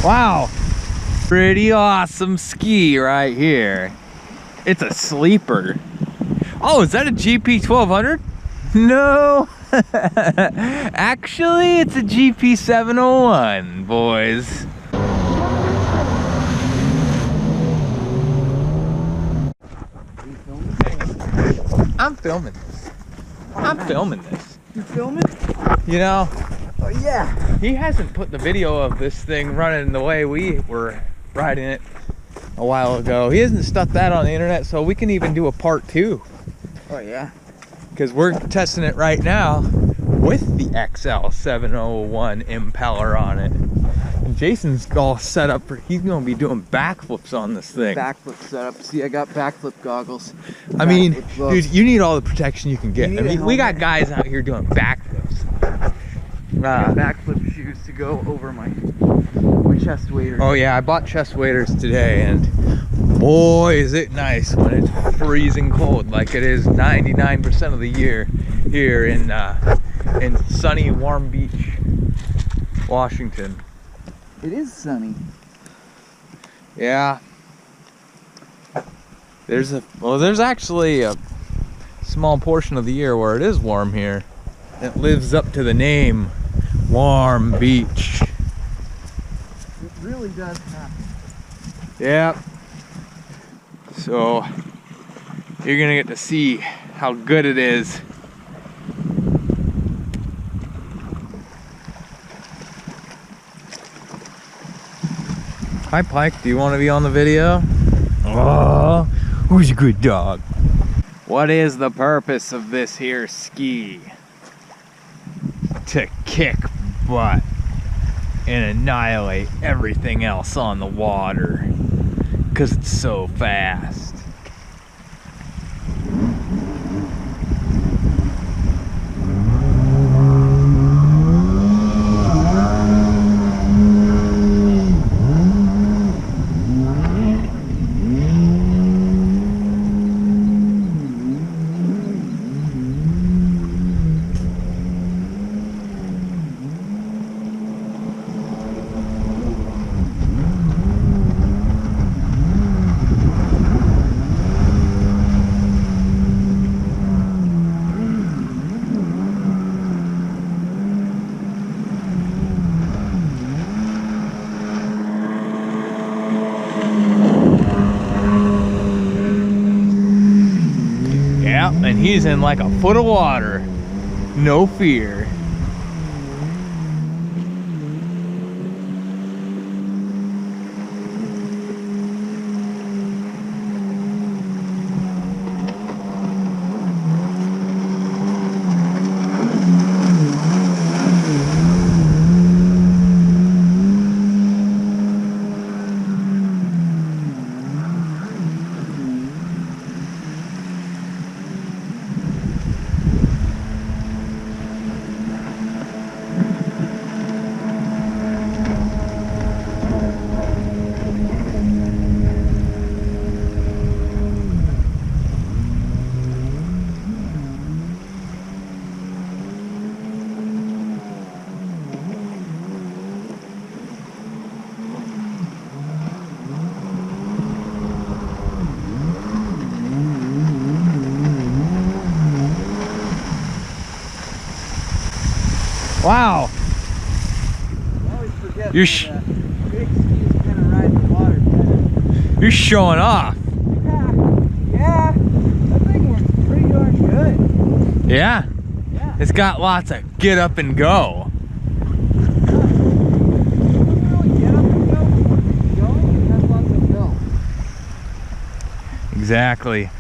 Wow, pretty awesome ski right here. It's a sleeper. Oh, is that a gp701? No. Actually, it's a gp701, boys. I'm filming this. I'm filming this. You filming? You know? Oh yeah. He hasn't put the video of this thing running the way we were riding it a while ago. He hasn't stuck that on the internet, so we can even do a part 2. Oh yeah. Because we're testing it right now with the XL701 impeller on it. And Jason's all set up for, he's gonna be doing backflips on this thing. Backflip setup. See, I got backflip goggles. I mean, dude, you need all the protection you can get. I mean, we got guys out here doing backflips. Backflip shoes to go over my chest waders. Oh yeah, I bought chest waders today, and boy is it nice when it's freezing cold like it is 99% of the year here in sunny Warm Beach, Washington. It is sunny. Yeah. There's actually a small portion of the year where it is warm here. It lives up to the name, Warm Beach. It really does happen. Yeah. So you're gonna get to see how good it is. Hi Pike, do you want to be on the video? Oh, who's a good dog? What is the purpose of this here ski? To kick butt and annihilate everything else on the water, because it's so fast. And he's in like a foot of water, no fear. Wow. You're you're showing off. Yeah, that thing works pretty darn good. Yeah. It's got lots of get up and go. Exactly.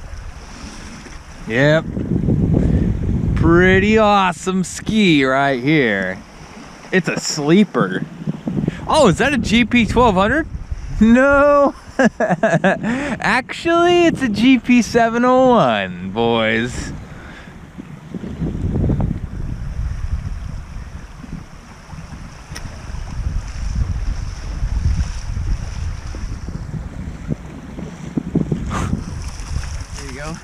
Yep. Pretty awesome ski right here. It's a sleeper. Oh, is that a gp701? No. Actually, it's a gp701, boys. There you go.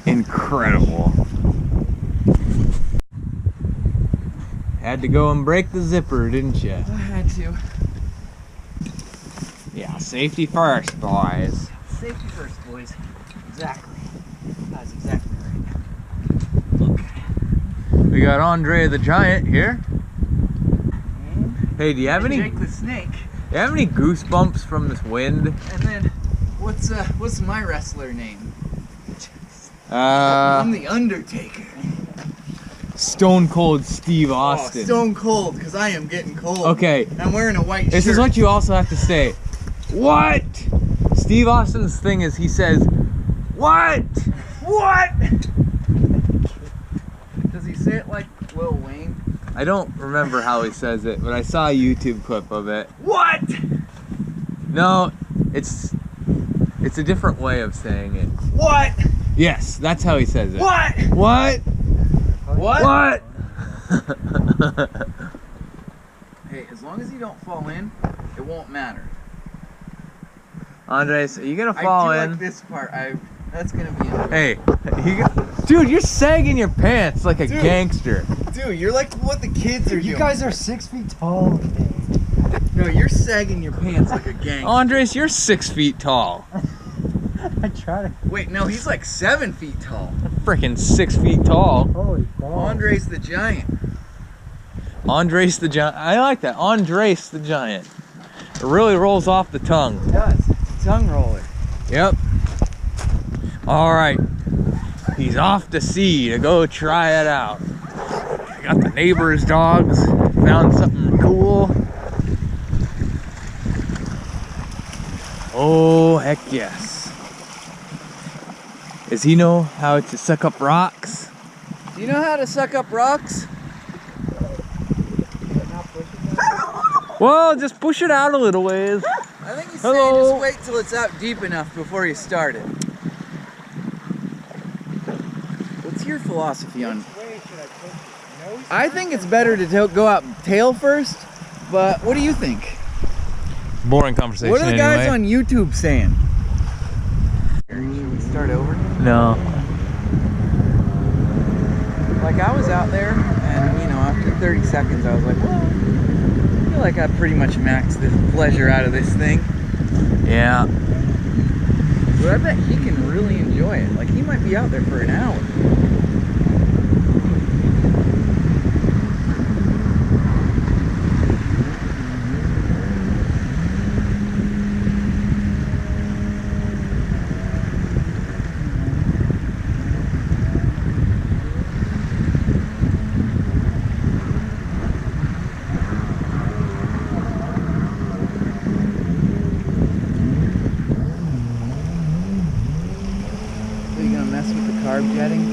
Incredible. Had to go and break the zipper, didn't you? I had to. Yeah, safety first, boys. Safety first, boys. Exactly. That's exactly right. Okay. We got Andre the Giant here. Hey, do you have any? Jake the Snake. Do you have any goosebumps from this wind? And then, what's my wrestler name? I'm the Undertaker. Stone Cold Steve Austin. Oh, Stone Cold, because I am getting cold. Okay. I'm wearing a white shirt. This is what you also have to say. What? Steve Austin's thing is he says, what? What? Does he say it like Lil Wayne? I don't remember how he says it, but I saw a YouTube clip of it. What? No, it's a different way of saying it. What? Yes, that's how he says it. What? What? What? What? Hey, as long as you don't fall in, it won't matter. Andres, are you gonna fall I do in? like this part. That's gonna be enjoyable. Hey, dude, you're sagging your pants like a gangster. Dude, you're like what the kids are doing. You guys are 6 feet tall. Okay. No, you're sagging your pants like a gangster. Andres, you're 6 feet tall. I try to. Wait, no, he's like 7 feet tall. Freaking 6 feet tall. Holy balls. Andres the Giant. Andres the Giant. I like that. Andres the Giant. It really rolls off the tongue. It does. It's a tongue roller. Yep. All right. He's off to sea to go try it out. I got the neighbor's dogs. Found something cool. Oh, heck yes. Does he know how to suck up rocks? Do you know how to suck up rocks? Well, just push it out a little ways. I think he's Hello. saying just wait till it's out deep enough before you start it. What's your philosophy on? I think it's better to go out tail first, but what do you think? Boring conversation. What are the guys anyway. on YouTube saying? Should we start over? No. Like I was out there, and you know, after 30 seconds, I was like, well, I feel like I pretty much maxed the pleasure out of this thing. Yeah. But I bet he can really enjoy it. Like he might be out there for an hour. Carb jetting?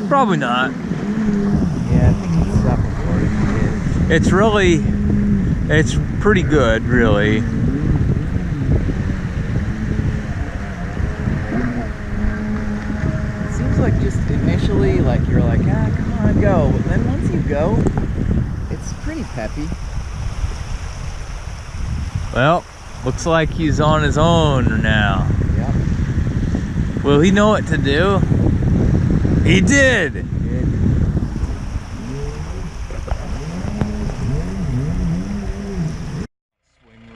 Probably not. Yeah, I think it's suffocating. It's pretty good, really. It seems like just initially, like you're like, ah, come on, go. But then once you go, it's pretty peppy. Well, looks like he's on his own now. Yep. Will he know what to do? He did! Swing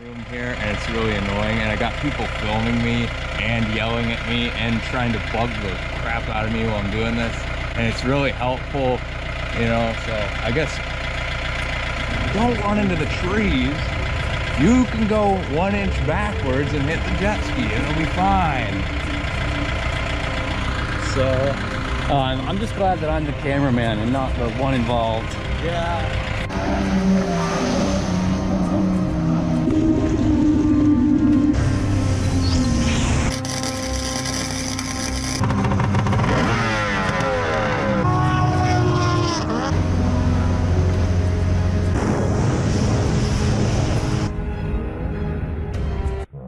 room here, and it's really annoying, and I got people filming me and yelling at me and trying to bug the crap out of me while I'm doing this, and it's really helpful, you know, so I guess don't run into the trees. You can go 1 inch backwards and hit the jet ski, it'll be fine. So I'm just glad that I'm the cameraman and not the one involved. yeah.